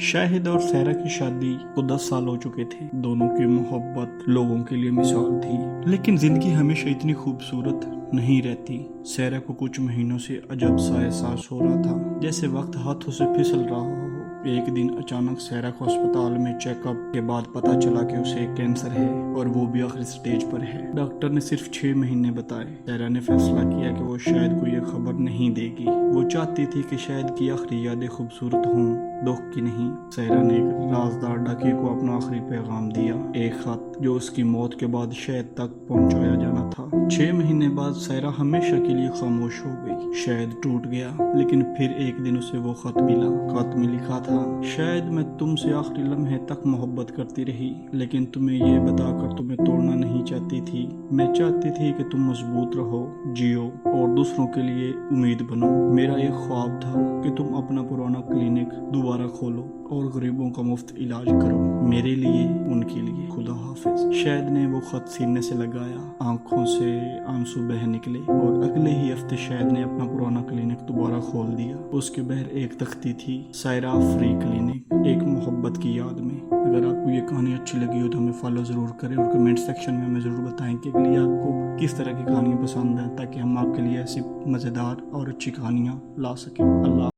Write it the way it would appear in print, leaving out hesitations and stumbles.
शाहिद और सहरा की शादी को 10 साल हो चुके थे। दोनों की मोहब्बत लोगों के लिए मिसाल थी, लेकिन जिंदगी हमेशा इतनी खूबसूरत नहीं रहती। सहरा को कुछ महीनों से अजब सा एहसास हो रहा था, जैसे वक्त हाथों से फिसल रहा हो। एक दिन अचानक सहरा को अस्पताल में चेकअप के बाद पता चला कि उसे कैंसर है और वो भी आखिरी स्टेज पर है। डॉक्टर ने सिर्फ 6 महीने बताए। सहरा ने फैसला किया कि वो शायद को ये खबर नहीं देगी। वो चाहती थी कि शायद की आखिरी यादें खूबसूरत हों, दुख की नहीं। सहरा ने एक राजदार डाकिये को अपना आखिरी पैगाम दिया, एक खत जो उसकी मौत के बाद शायद तक पहुंचाया जाना था। 6 महीने बाद सहरा हमेशा के लिए खामोश हो गई। शायद टूट गया, लेकिन फिर एक दिन उसे वो खत मिला। खत में लिखा था, शायद मैं तुमसे आखिरी लम्हे तक मोहब्बत करती रही, लेकिन तुम्हें ये बताकर तुम्हें तोड़ना नहीं चाहती थी। मैं चाहती थी कि तुम मजबूत रहो, जियो और दूसरों के लिए उम्मीद बनो। मेरा एक ख्वाब था कि तुम अपना पुराना क्लिनिक दोबारा खोलो और गरीबों का मुफ्त इलाज करो, मेरे लिए, उनके लिए। खुदा हाफिज। शायद ने वो खत सीने से लगाया, आंखों से आंसू बह निकले और अगले ही हफ्ते शायद ने अपना पुराना क्लिनिक दोबारा खोल दिया। उसके बहर एक तख्ती थी, सायरा फ्री क्लिनिक, एक मोहब्बत की याद में। अगर आपको ये कहानी अच्छी लगी हो तो हमें फॉलो ज़रूर करें और कमेंट सेक्शन में हमें ज़रूर बताएं कि अगली आपको किस तरह की कहानियाँ पसंद हैं, ताकि हम आपके लिए ऐसी मज़ेदार और अच्छी कहानियाँ ला सकें। अल्लाह।